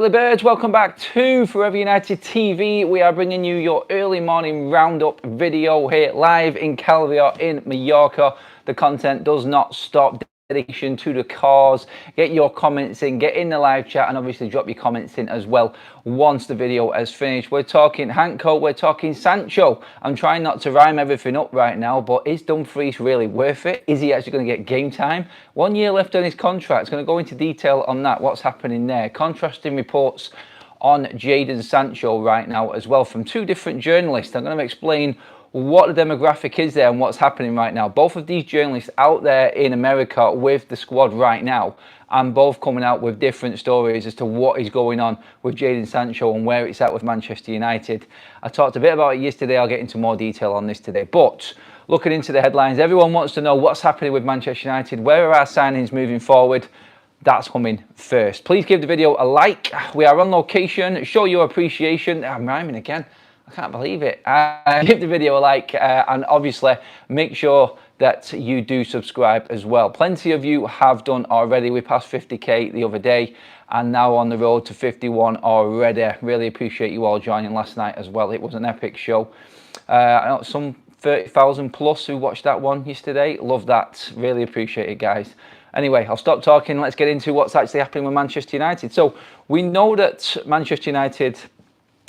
The birds, welcome back to Forever United TV. We are bringing you your early morning roundup video here live in Calviá in Mallorca. The content does not stop. Dedication to the cause. Get your comments in, get in the live chat, and obviously drop your comments in as well once the video has finished. We're talking Hancko, we're talking SANCHO. I'm trying not to rhyme everything up right now, but is Dumfries really worth it? Is he actually going to get game time? 1 year left on his contract. Going to go into detail on that, what's happening there. Contrasting reports on Jadon Sancho right now as well from two different journalists. I'm going to explain what the demographic is there and what's happening right now. Both of these journalists out there in America with the squad right now, and both coming out with different stories as to what is going on with Jadon Sancho and where it's at with Manchester United. I talked a bit about it yesterday. I'll get into more detail on this today. But looking into the headlines, everyone wants to know what's happening with Manchester United. Where are our signings moving forward? That's coming first. Please give the video a like. We are on location. Show your appreciation. I'm rhyming again. I can't believe it. Give the video a like and obviously make sure that you do subscribe as well. Plenty of you have done already. We passed 50k the other day and now on the road to 51 already. Really appreciate you all joining last night as well. It was an epic show. I know some 30,000 plus who watched that one yesterday. Love that. Really appreciate it, guys. Anyway, I'll stop talking. Let's get into what's actually happening with Manchester United. So we know that Manchester United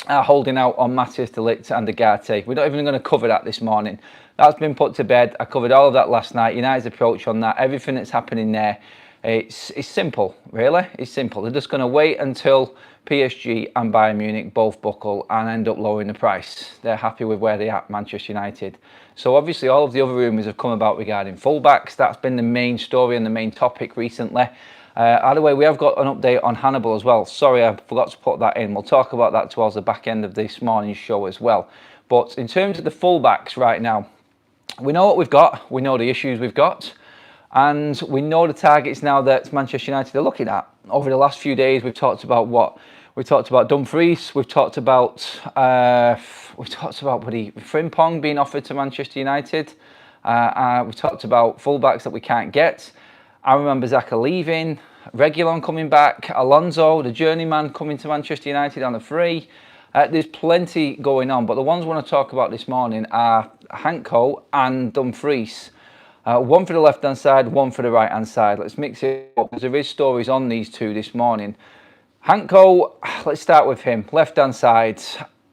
are holding out on Matthias de Ligt and Ugarte. We're not even going to cover that this morning. That's been put to bed. I covered all of that last night. United's approach on that, everything that's happening there. It's simple, really. It's simple. They're just going to wait until PSG and Bayern Munich both buckle and end up lowering the price. They're happy with where they are at, Manchester United. So obviously all of the other rumours have come about regarding fullbacks. That's been the main story and the main topic recently. Either way, we have got an update on Hannibal as well. Sorry, I forgot to put that in. We'll talk about that towards the back end of this morning's show as well. But in terms of the fullbacks right now, we know what we've got. We know the issues we've got. And we know the targets now that Manchester United are looking at. Over the last few days, we've talked about what? We've talked about Dumfries. We've talked about Frimpong being offered to Manchester United. We've talked about fullbacks that we can't get. I remember Xhaka leaving, Reguilon coming back, Alonso, the journeyman, coming to Manchester United on a free. There's plenty going on, but the ones I want to talk about this morning are Hancko and Dumfries. One for the left-hand side, one for the right-hand side. Let's mix it up because there is stories on these two this morning. Hancko, let's start with him. Left-hand side,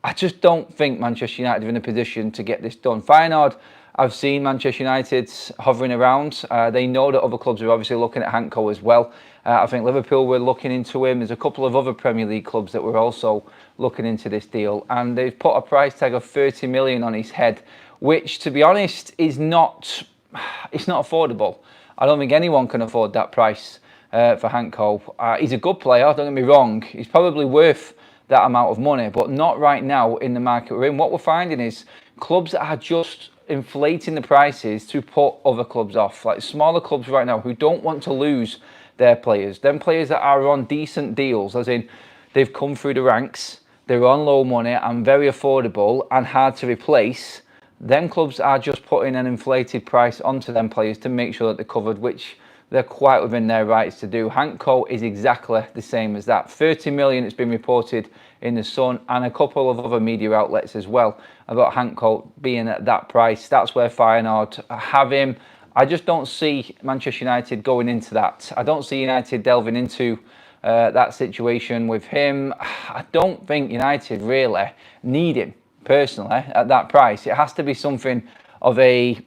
I just don't think Manchester United are in a position to get this done. Feyenoord, I've seen Manchester United hovering around. They know that other clubs are obviously looking at Hancko as well. I think Liverpool were looking into him. There's a couple of other Premier League clubs that were also looking into this deal. And they've put a price tag of 30 million on his head, which, to be honest, is not affordable. I don't think anyone can afford that price for Hancko. He's a good player, don't get me wrong. He's probably worth that amount of money, but not right now in the market we're in. What we're finding is clubs that are just inflating the prices to put other clubs off, like smaller clubs right now who don't want to lose their players. Them players that are on decent deals, as in they've come through the ranks, they're on low money and very affordable and hard to replace. Them clubs are just putting an inflated price onto them players to make sure that they're covered, which they're quite within their rights to do. Hancko is exactly the same as that. 30 million, it's been reported in the Sun and a couple of other media outlets as well about Hancko being at that price. That's where Feyenoord have him. I just don't see Manchester United going into that. I don't see United delving into that situation with him. I don't think United really need him, personally, at that price. It has to be something of a,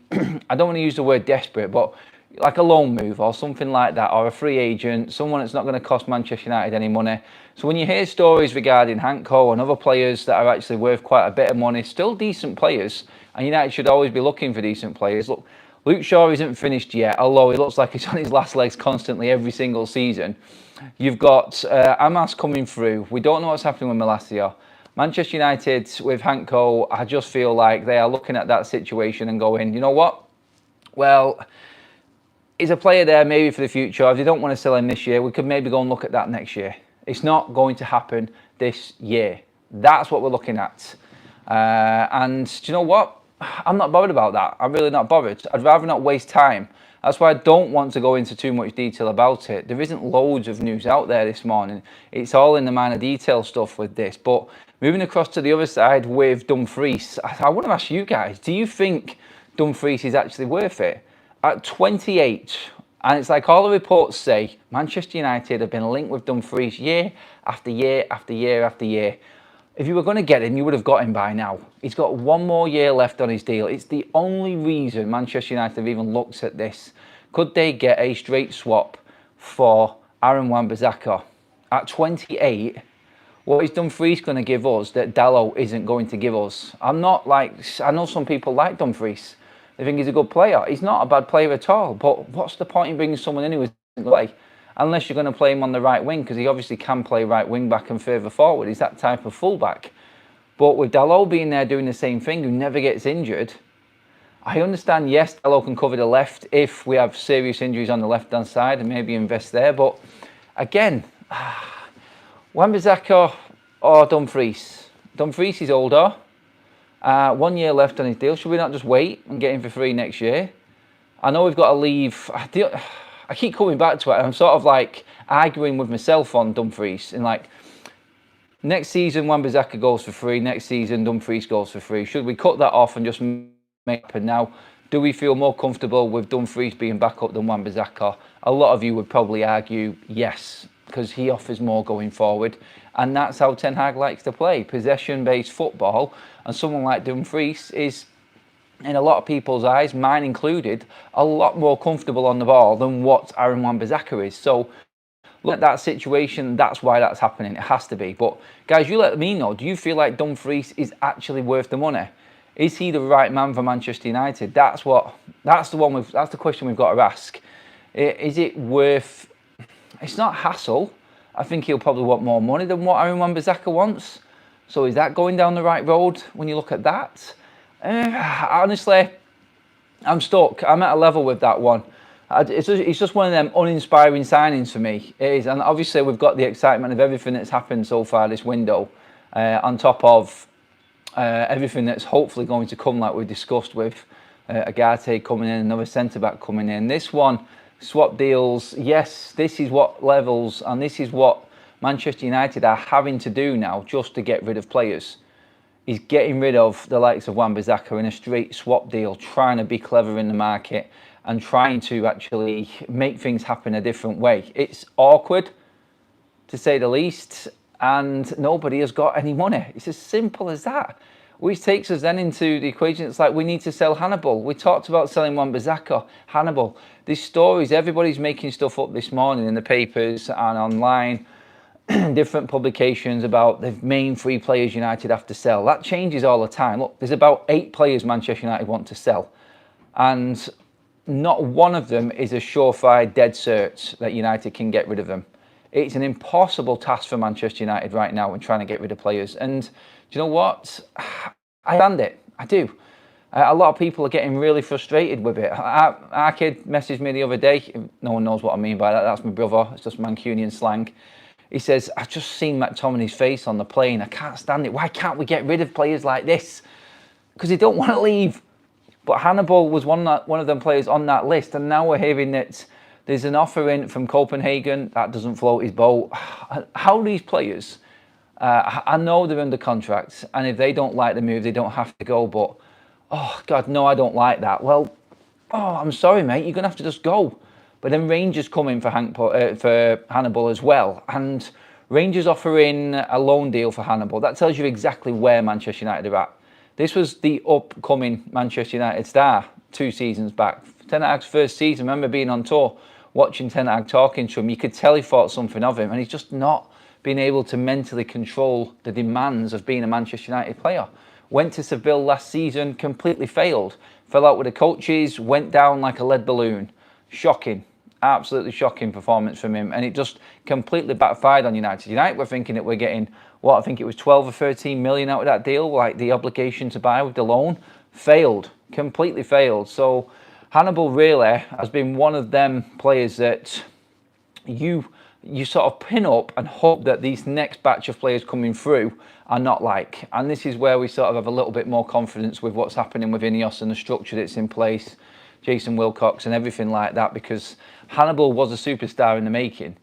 I don't want to use the word desperate, but like a loan move or something like that, or a free agent, someone that's not going to cost Manchester United any money. So when you hear stories regarding Hancko and other players that are actually worth quite a bit of money, still decent players, and United should always be looking for decent players. Look, Luke Shaw isn't finished yet, although he looks like he's on his last legs constantly every single season. You've got Amas coming through. We don't know what's happening with Malacia. Manchester United with Hancko, I just feel like they are looking at that situation and going, you know what? Well, he's a player there maybe for the future. If they don't want to sell him this year, we could maybe go and look at that next year. It's not going to happen this year. That's what we're looking at. And do you know what? I'm not bothered about that. I'm really not bothered. I'd rather not waste time That's why I don't want to go into too much detail about it. There isn't loads of news out there this morning. It's all in the minor detail stuff with this. But moving across to the other side with Dumfries, I want to ask you guys, do you think Dumfries is actually worth it? At 28, and it's like all the reports say, Manchester United have been linked with Dumfries year after year after year after year. If you were going to get him, you would have got him by now. He's got 1 more year left on his deal. It's the only reason Manchester United have even looked at this. Could they get a straight swap for Aaron Wan-Bissaka? At 28, what is Dumfries going to give us that Dalot isn't going to give us? I know some people like Dumfries. They think he's a good player. He's not a bad player at all. But what's the point in bringing someone in who isn't going to play? Unless you're going to play him on the right wing, because he obviously can play right wing back and further forward. He's that type of fullback. But with Dalot being there doing the same thing, who never gets injured, I understand, yes, Dalot can cover the left if we have serious injuries on the left-hand side and maybe invest there. But again, Wan-Bissaka or Dumfries? Dumfries is older. 1 year left on his deal. Should we not just wait and get him for free next year? I know we've got to leave. I keep coming back to it. I'm sort of like arguing with myself on Dumfries. And like, next season, Wan-Bissaka goes for free. Next season, Dumfries goes for free. Should we cut that off and just make it happen now? Do we feel more comfortable with Dumfries being back up than Wan-Bissaka? A lot of you would probably argue yes, because he offers more going forward. And that's how Ten Hag likes to play, possession-based football. And someone like Dumfries is, in a lot of people's eyes, mine included, a lot more comfortable on the ball than what Aaron Wan-Bissaka is. So look at that situation, that's why that's happening. It has to be. But guys, you let me know, do you feel like Dumfries is actually worth the money? Is he the right man for Manchester United? That's the question we've got to ask. Is it worth? It's not hassle. I think he'll probably want more money than what Aaron Wan-Bissaka wants. So is that going down the right road when you look at that? Honestly, I'm stuck. I'm at a level with that one. It's just one of them uninspiring signings for me. It is, and obviously we've got the excitement of everything that's happened so far this window, on top of everything that's hopefully going to come, like we discussed with Agate coming in, another centre-back coming in. This one, swap deals, yes, this is what levels, and this is what Manchester United are having to do now just to get rid of players. Is getting rid of the likes of Wan-Bissaka in a straight swap deal, trying to be clever in the market and trying to actually make things happen a different way. It's awkward, to say the least, and nobody has got any money. It's as simple as that. Which takes us then into the equation. It's like we need to sell Hannibal. We talked about selling Wan-Bissaka, Hannibal. These stories, everybody's making stuff up this morning in the papers and online, different publications about the main 3 players United have to sell. That changes all the time. Look, there's about 8 players Manchester United want to sell. And not one of them is a surefire dead cert that United can get rid of them. It's an impossible task for Manchester United right now when trying to get rid of players. And do you know what? I understand it. I do. A lot of people are getting really frustrated with it. Our kid messaged me the other day. No one knows what I mean by that. That's my brother. It's just Mancunian slang. He says, I've just seen McTominay's face on the plane. I can't stand it. Why can't we get rid of players like this? Because they don't want to leave. But Hannibal was one of them players on that list. And now we're hearing that there's an offer in from Copenhagen. That doesn't float his boat. How these players, I know they're under contract. And if they don't like the move, they don't have to go. But, oh, God, no, I don't like that. Well, oh, I'm sorry, mate. You're going to have to just go. But then Rangers come in for Hannibal as well. And Rangers offering a loan deal for Hannibal. That tells you exactly where Manchester United are at. This was the upcoming Manchester United star 2 seasons back. Ten Hag's first season, I remember being on tour, watching Ten Hag talking to him. You could tell he thought something of him. And he's just not been able to mentally control the demands of being a Manchester United player. Went to Seville last season, completely failed. Fell out with the coaches, went down like a lead balloon. Shocking. Absolutely shocking performance from him, and it just completely backfired on United. United were thinking that we're getting, what, I think it was 12 or 13 million out of that deal, like the obligation to buy with the loan. Failed, completely failed. So Hannibal really has been one of them players that you sort of pin up and hope that these next batch of players coming through are not like. And this is where we sort of have a little bit more confidence with what's happening with Ineos and the structure that's in place. Jason Wilcox and everything like that, because Hannibal was a superstar in the making.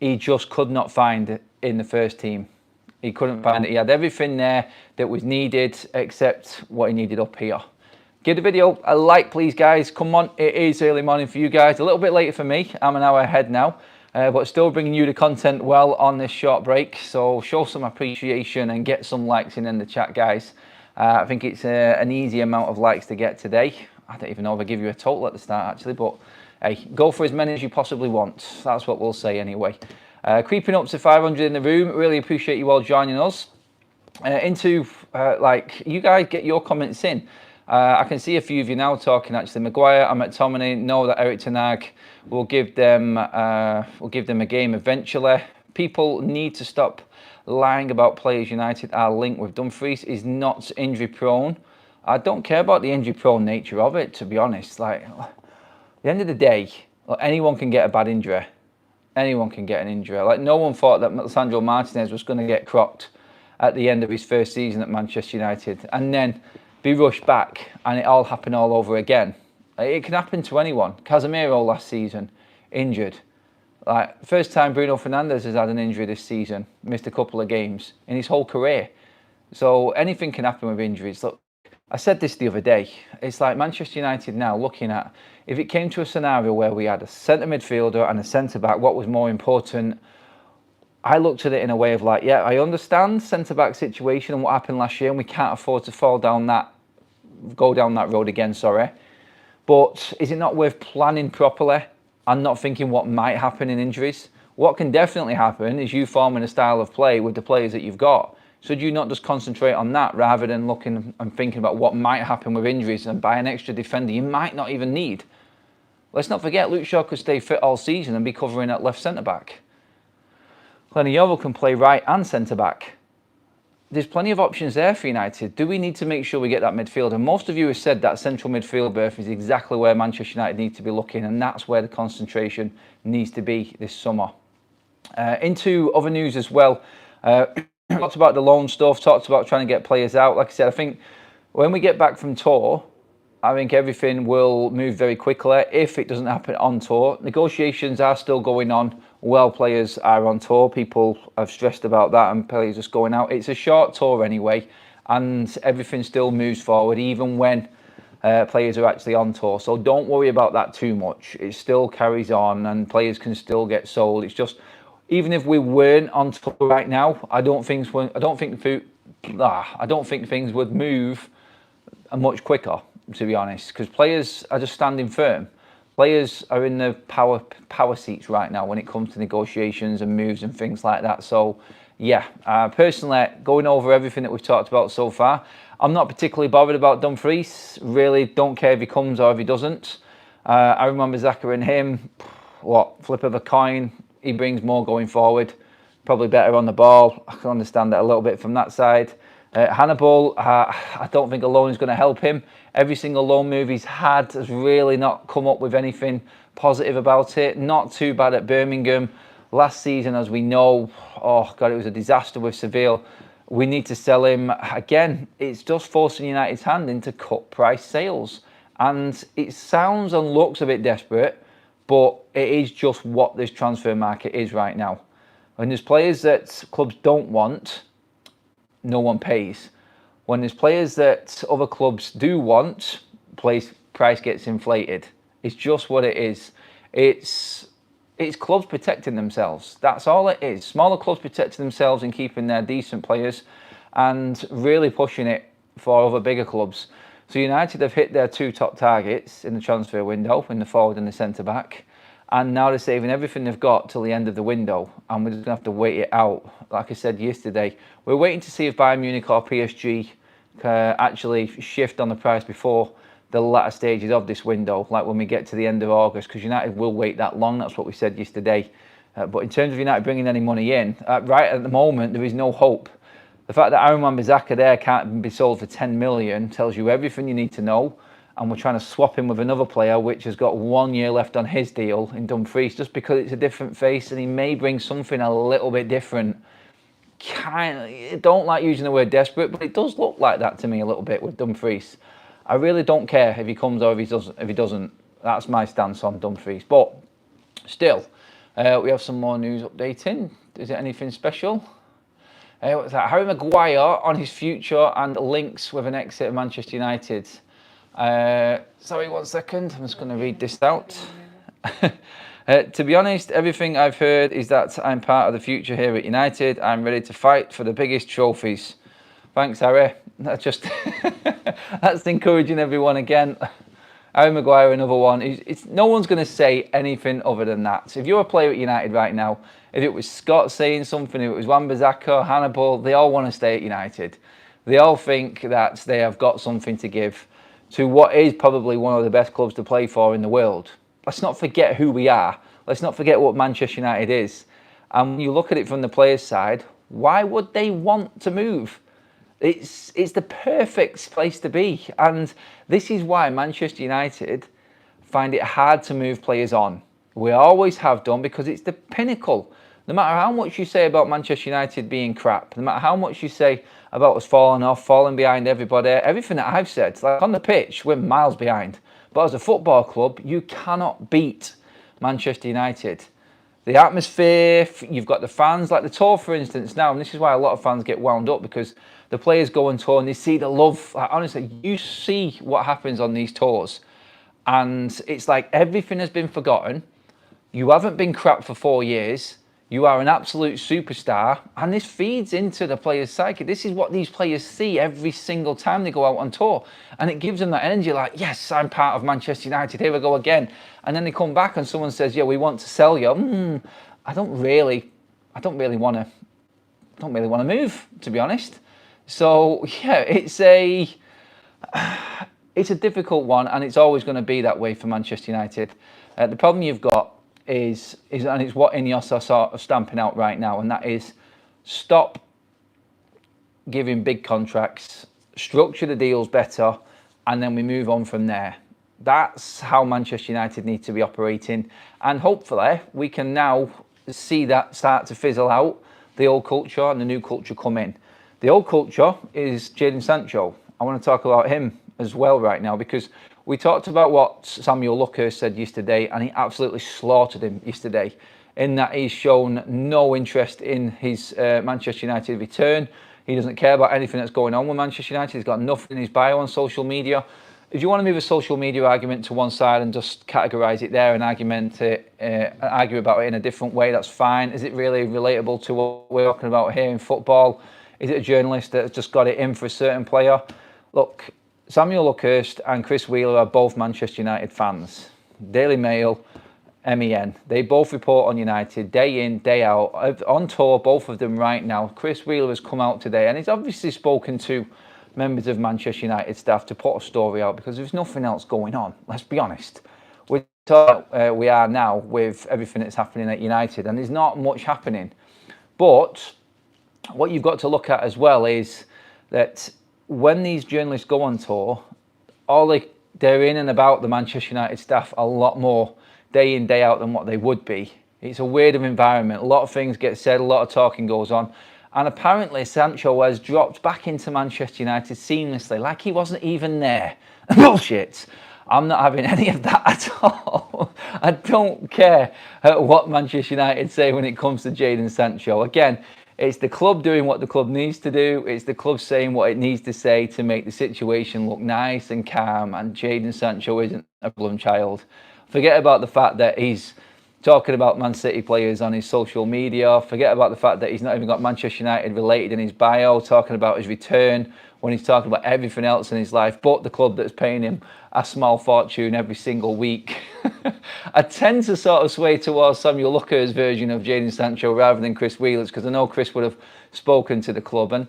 He just could not find it in the first team. He couldn't find it. He had everything there that was needed except what he needed up here. Give the video a like, please, guys. Come on, it is early morning for you guys. A little bit later for me. I'm an hour ahead now, but still bringing you the content well on this short break. So show some appreciation and get some likes in the chat, guys. I think it's an easy amount of likes to get today. I don't even know if I give you a total at the start, actually, but hey, go for as many as you possibly want. That's what we'll say anyway. Creeping up to 500 in the room. Really appreciate you all joining us. Like, you guys get your comments in. I can see a few of you now talking, actually. Maguire, I'm at Tomini, know that Eric Ten Hag will give them a game eventually. People need to stop lying about players United are linked with. Dumfries is not injury prone. I don't care about the injury prone nature of it, to be honest. Like, at the end of the day, anyone can get a bad injury. Anyone can get an injury. Like, no one thought that Sandro Martinez was going to get crocked at the end of his first season at Manchester United and then be rushed back and it all happen all over again. It can happen to anyone. Casemiro last season, injured. Like, first time Bruno Fernandes has had an injury this season, missed a couple of games in his whole career. So anything can happen with injuries. Look, I said this the other day. It's like Manchester United now looking at, if it came to a scenario where we had a centre midfielder and a centre back, what was more important? I looked at it in a way of like, yeah, I understand centre back situation and what happened last year, and we can't afford to go down that road again, sorry. But is it not worth planning properly and not thinking what might happen in injuries? What can definitely happen is you forming a style of play with the players that you've got. So do you not just concentrate on that rather than looking and thinking about what might happen with injuries and buy an extra defender you might not even need? Let's not forget, Luke Shaw could stay fit all season and be covering at left centre-back. Lenny Yoro can play right and centre-back. There's plenty of options there for United. Do we need to make sure we get that midfield? And most of you have said that central midfield berth is exactly where Manchester United need to be looking, and that's where the concentration needs to be this summer. Into other news as well. Talked about the loan stuff, talked about trying to get players out. Like I said, I think when we get back from tour, I think everything will move very quickly if it doesn't happen on tour. Negotiations are still going on while players are on tour. People have stressed about that and players just going out. It's a short tour anyway, and everything still moves forward even when players are actually on tour. So don't worry about that too much. It still carries on and players can still get sold. It's just, even if we weren't on tour right now, I don't think things would move much quicker, to be honest, because players are just standing firm. Players are in the power seats right now when it comes to negotiations and moves and things like that. So yeah, personally, going over everything that we've talked about so far, I'm not particularly bothered about Dumfries. Really don't care if he comes or if he doesn't. I remember Xhaka and him, flip of a coin. He brings more going forward, probably better on the ball. I can understand that a little bit from that side. Hannibal, I don't think a loan is going to help him. Every single loan move he's had has really not come up with anything positive about it. Not too bad at Birmingham. Last season, as we know, oh God, it was a disaster with Seville. We need to sell him. Again, it's just forcing United's hand into cut price sales. And it sounds and looks a bit desperate, but it is just what this transfer market is right now. When there's players that clubs don't want, no one pays. When there's players that other clubs do want, price gets inflated. It's just what it is. It's clubs protecting themselves. That's all it is. Smaller clubs protecting themselves and keeping their decent players and really pushing it for other bigger clubs. So United have hit their two top targets in the transfer window, in the forward and the centre-back. And now they're saving everything they've got till the end of the window. And we're just going to have to wait it out. Like I said yesterday, we're waiting to see if Bayern Munich or PSG actually shift on the price before the latter stages of this window, like when we get to the end of August, because United will wait that long. That's what we said yesterday. But in terms of United bringing any money in, right at the moment, there is no hope. The fact that Aaron Wan-Bissaka there can't be sold for 10 million tells you everything you need to know. And we're trying to swap him with another player which has got 1 year left on his deal in Dumfries, just because it's a different face and he may bring something a little bit different. I don't like using the word desperate, but it does look like that to me a little bit with Dumfries. I really don't care if he comes or if he doesn't. That's my stance on Dumfries. But still, we have some more news updating. Is it anything special? What's that? Harry Maguire on his future and links with an exit of Manchester United. Sorry, 1 second. I'm just going to read this out. To be honest, everything I've heard is that I'm part of the future here at United. I'm ready to fight for the biggest trophies. Thanks, Harry. That's just that's encouraging everyone again. Harry Maguire, another one. No one's going to say anything other than that. So if you're a player at United right now, if it was Scott saying something, if it was Wan-Bissaka, Hannibal, they all want to stay at United. They all think that they have got something to give to what is probably one of the best clubs to play for in the world. Let's not forget who we are. Let's not forget what Manchester United is. And when you look at it from the players' side, why would they want to move? It's the perfect place to be. And this is why Manchester United find it hard to move players on. We always have done, because it's the pinnacle. No matter how much you say about Manchester United being crap, no matter how much you say about us falling off, falling behind everybody, everything that I've said, like on the pitch, we're miles behind. But as a football club, you cannot beat Manchester United. The atmosphere, you've got the fans, like the tour, for instance, now, and this is why a lot of fans get wound up, because the players go on tour and they see the love. Like, honestly, you see what happens on these tours, and it's like everything has been forgotten. You haven't been crap for 4 years. You are an absolute superstar, and this feeds into the players' psyche. This is what these players see every single time they go out on tour, and it gives them that energy, like, yes, I'm part of Manchester United, here we go again. And then they come back and someone says, yeah, we want to sell you. I don't really want to move, to be honest. So yeah, it's a difficult one, and it's always going to be that way for Manchester United. The problem you've got is and it's what Ineos are sort of stamping out right now, and that is stop giving big contracts, structure the deals better, and then we move on from there. That's how Manchester United need to be operating, and hopefully we can now see that start to fizzle out, the old culture and the new culture come in. The old culture is Jadon Sancho. I want to talk about him as well right now, because we talked about what Samuel Lucas said yesterday, and he absolutely slaughtered him yesterday, in that he's shown no interest in his Manchester United return. He doesn't care about anything that's going on with Manchester United. He's got nothing in his bio on social media. If you want to move a social media argument to one side and just categorise it there and argue about it in a different way, that's fine. Is it really relatable to what we're talking about here in football? Is it a journalist that's just got it in for a certain player? Look, Samuel Lucas and Chris Wheeler are both Manchester United fans. Daily Mail, MEN. They both report on United day in, day out. On tour, both of them right now. Chris Wheeler has come out today, and he's obviously spoken to members of Manchester United staff to put a story out, because there's nothing else going on. Let's be honest. We are now with everything that's happening at United, and there's not much happening. But what you've got to look at as well is that when these journalists go on tour, they're in and about the Manchester United staff a lot more day in, day out than what they would be. It's a weirder environment. A lot of things get said, a lot of talking goes on. And apparently Sancho has dropped back into Manchester United seamlessly, like he wasn't even there. Bullshit. I'm not having any of that at all. I don't care what Manchester United say when it comes to Jadon Sancho. Again, it's the club doing what the club needs to do. It's the club saying what it needs to say to make the situation look nice and calm. And Jadon Sancho isn't a problem child. Forget about the fact that he's talking about Man City players on his social media. Forget about the fact that he's not even got Manchester United related in his bio, talking about his return, when he's talking about everything else in his life but the club that's paying him a small fortune every single week. I tend to sort of sway towards Samuel Lucas' version of Jadon Sancho rather than Chris Wheeler's, because I know Chris would have spoken to the club, and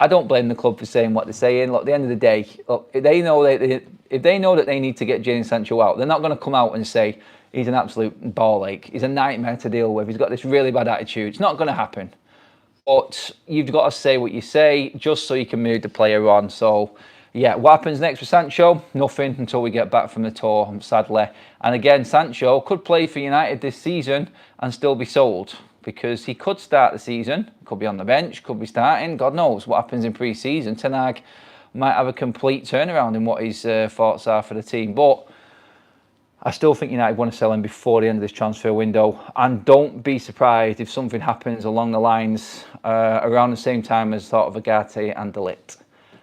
I don't blame the club for saying what they're saying. Look, at the end of the day, look, if they know that they need to get Jadon Sancho out, they're not going to come out and say he's an absolute ball ache, he's a nightmare to deal with, he's got this really bad attitude. It's not going to happen. But you've got to say what you say just so you can move the player on. So yeah, what happens next with Sancho? Nothing until we get back from the tour, sadly. And again, Sancho could play for United this season and still be sold, because he could start the season, could be on the bench, could be starting, God knows what happens in pre-season. Ten Hag might have a complete turnaround in what his thoughts are for the team. But I still think United want to sell him before the end of this transfer window. And don't be surprised if something happens along the lines around the same time as sort of Agate and De Ligt.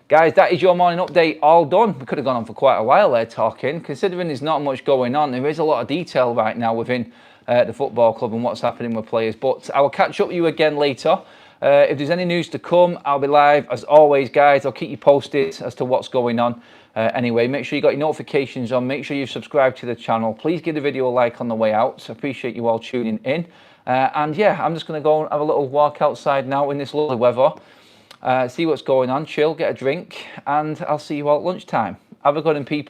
Guys, that is your morning update all done. We could have gone on for quite a while there talking. Considering there's not much going on, there is a lot of detail right now within the football club and what's happening with players. But I will catch up with you again later. If there's any news to come, I'll be live. As always, guys, I'll keep you posted as to what's going on. Anyway, make sure you got your notifications on. Make sure you've subscribed to the channel. Please give the video a like on the way out. So I appreciate you all tuning in. And yeah, I'm just going to go and have a little walk outside now in this lovely weather. See what's going on, chill, get a drink, and I'll see you all at lunchtime. Have a good one, people.